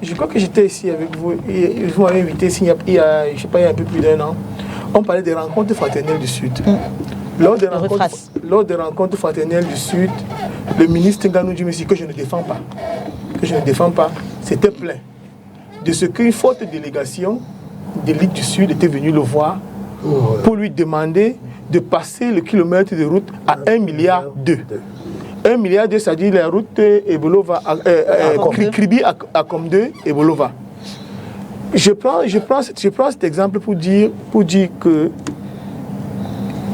je crois que j'étais ici avec vous, et vous m'avez invité ici il y a, je sais pas, il y a un peu plus d'1 an. On parlait des rencontres fraternelles du Sud. Lors des rencontres fraternelles du Sud, le ministre Nganou dit que je ne défends pas. Que je ne défends pas, c'était plein de ce qu'une forte délégation de l'élite du Sud était venue le voir pour lui demander de passer le kilomètre de route à 1,2 milliard. 1,2 milliard, c'est-à-dire la route Ebolova, Kribi à Komde et Bolova. Je prends cet exemple pour dire que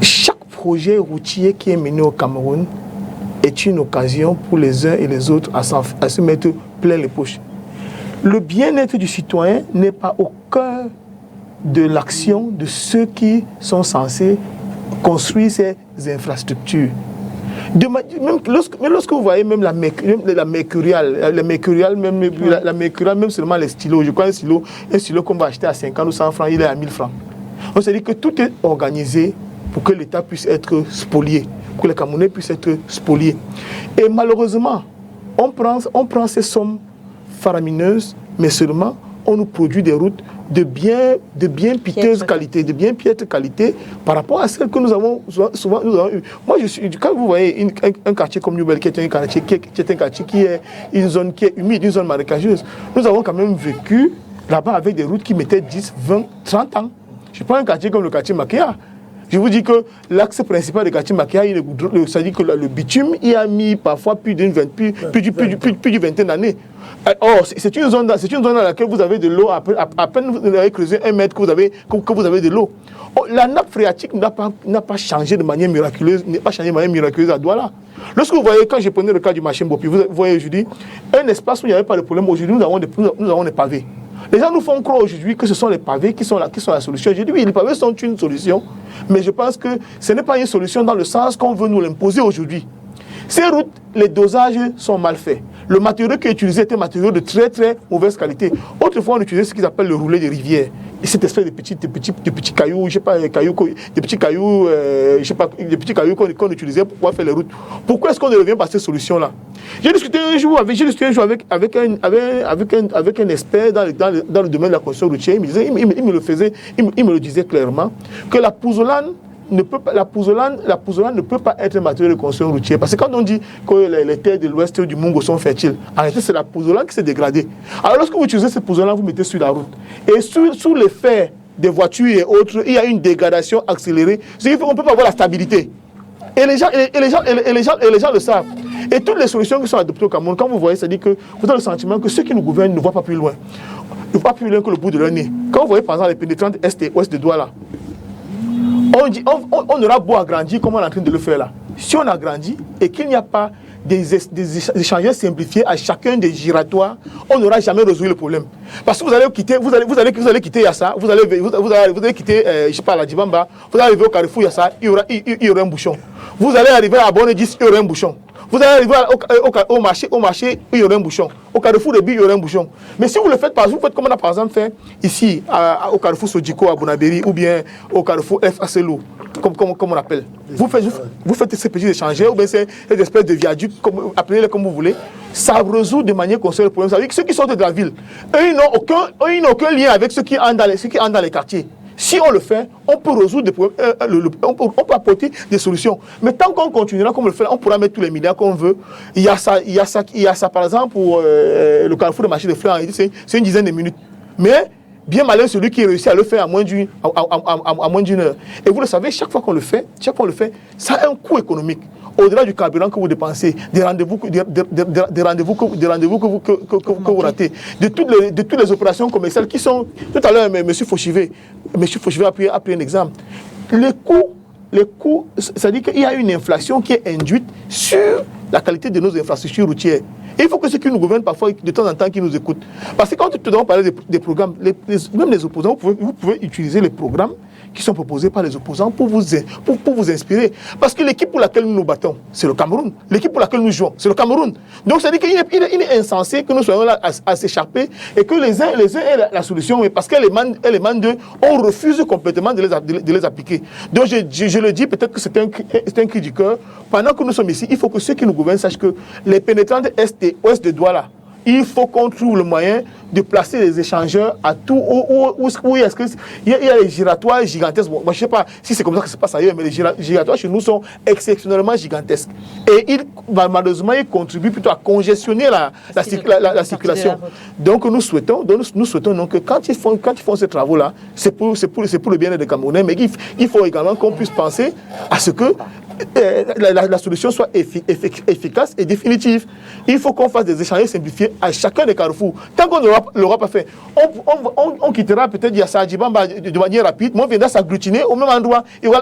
chaque projet routier qui est mené au Cameroun est une occasion pour les uns et les autres à se mettre plein les poches. Le bien-être du citoyen n'est pas au cœur de l'action de ceux qui sont censés construire ces infrastructures. Lorsque vous voyez même la mercuriale, même seulement les stylos, je crois un stylo qu'on va acheter à 50 ou 100 francs, il est à 1000 francs. On se dit que tout est organisé pour que l'État puisse être spolié, pour que les Camerounais puissent être spoliés. Et malheureusement, on prend ces sommes faramineuses, mais seulement on nous produit des routes de bien piteuse qualité, de bien piètre qualité par rapport à celles que nous avons souvent eues. Moi, quand vous voyez un quartier comme Nouvelle, qui est un quartier qui est une zone qui est humide, une zone marécageuse, nous avons quand même vécu là-bas avec des routes qui mettaient 10, 20, 30 ans. Je prends un quartier comme le quartier Makéa. Je vous dis que l'axe principal du quartier Makéa, c'est-à-dire que le bitume, il a mis parfois plus d'une vingtaine d'années. Or, c'est une zone dans laquelle vous avez de l'eau, à peine vous avez creusé 1 mètre que vous avez de l'eau. La nappe phréatique n'a pas changé de manière miraculeuse, à Douala. Lorsque vous voyez, quand je prenais le cas du marché Mbopi, vous voyez aujourd'hui, un espace où il n'y avait pas de problème, aujourd'hui nous avons des pavés. Les gens nous font croire aujourd'hui que ce sont les pavés qui sont la solution. J'ai dit oui, les pavés sont une solution, mais je pense que ce n'est pas une solution dans le sens qu'on veut nous l'imposer aujourd'hui. Ces routes, les dosages sont mal faits. Le matériau qui est utilisé est un matériau de très très mauvaise qualité. Autrefois, on utilisait ce qu'ils appellent le roulet des rivières. Et cette espèce de petits cailloux, je sais pas, des petits cailloux qu'on utilisait pour pouvoir faire les routes. Pourquoi est-ce qu'on ne revient pas à cette solution-là? J'ai discuté un jour avec un expert dans le domaine de la construction routière. Il me le disait clairement que la pouzzolane ne peut pas être un matériau de construction routière. Parce que quand on dit que les terres de l'ouest du Mungo sont fertiles, en réalité, c'est la pouzzolane qui s'est dégradée. Alors, lorsque vous utilisez cette pouzzolane, vous mettez sur la route. Et sous l'effet des voitures et autres, il y a une dégradation accélérée. Ce qui fait qu'on ne peut pas avoir la stabilité. Et les gens le savent. Et toutes les solutions qui sont adoptées au Cameroun, quand vous voyez, c'est-à-dire que vous avez le sentiment que ceux qui nous gouvernent ne voient pas plus loin. Ils ne voient pas plus loin que le bout de leur nez. Quand vous voyez, par exemple, les pénétrantes est et ouest de Douala, on aura beau agrandir comme on est en train de le faire là. Si on agrandit et qu'il n'y a pas des échangeurs simplifiés à chacun des giratoires, on n'aura jamais résolu le problème. Parce que vous allez quitter Yassa, vous allez quitter, je sais pas, la Djibamba, vous allez arriver au Carrefour Yassa, il y aura un bouchon. Vous allez arriver à Bonne-Dix, il y aura un bouchon. Vous allez arriver au marché, il y aura un bouchon. Au Carrefour de Bi, il y aura un bouchon. Mais si vous le faites, vous faites comme on a par exemple fait ici, au Carrefour Sodjiko à Bonaberi, ou bien au Carrefour FACLO, comme on appelle. Vous faites ces petits échangeurs, ou bien ces espèces de viaducs, appelez-les comme vous voulez. Ça résout de manière consciente le problème. Ça veut dire que ceux qui sortent de la ville, eux, ils n'ont aucun lien avec ceux qui entrent dans les quartiers. Si on le fait, on peut résoudre des problèmes, on peut apporter des solutions. Mais tant qu'on continuera comme on le fait, on pourra mettre tous les milliards qu'on veut. Il y a ça par exemple, pour le carrefour de marché de fleurs, c'est une dizaine de minutes. Mais bien malin celui qui réussit à le faire à moins d'une heure. Et vous le savez, chaque fois qu'on le fait, ça a un coût économique. Au-delà du carburant que vous dépensez, des rendez-vous que vous ratez, de toutes les opérations commerciales qui sont... Tout à l'heure, M. Fauchivé a pris un exemple. Les coûts, c'est-à-dire qu'il y a une inflation qui est induite sur la qualité de nos infrastructures routières. Et il faut que ceux qui nous gouvernent parfois, de temps en temps, qui nous écoutent. Parce que quand nous devons parler des programmes, même les opposants, vous pouvez utiliser les programmes qui sont proposés par les opposants pour vous inspirer. Parce que l'équipe pour laquelle nous nous battons, c'est le Cameroun. L'équipe pour laquelle nous jouons, c'est le Cameroun. Donc, ça veut dire qu'il est insensé que nous soyons là à s'échapper et que les uns aient la solution. Mais parce qu'elle émane d'eux, on refuse complètement de les appliquer. Donc, je le dis, peut-être que c'est un cri du cœur. Pendant que nous sommes ici, il faut que ceux qui nous gouvernent sachent que les pénétrantes est et ouest de Douala, il faut qu'on trouve le moyen de placer les échangeurs à tout où est-ce que il y a les giratoires gigantesques. Bon, moi, je ne sais pas si c'est comme ça que ça se passe ailleurs, mais les giratoires chez nous sont exceptionnellement gigantesques. Et malheureusement, ils contribuent plutôt à congestionner la circulation. Donc nous souhaitons donc que quand ils font ces travaux-là, c'est pour le bien-être des Camerounais, mais il faut également qu'on puisse penser à ce que la solution soit efficace et définitive. Il faut qu'on fasse des échanges simplifiés à chacun des carrefours. Tant qu'on ne l'aura pas fait, on quittera peut-être Yassa Adjibamba de manière rapide, mais on viendra s'agglutiner au même endroit. Il y aura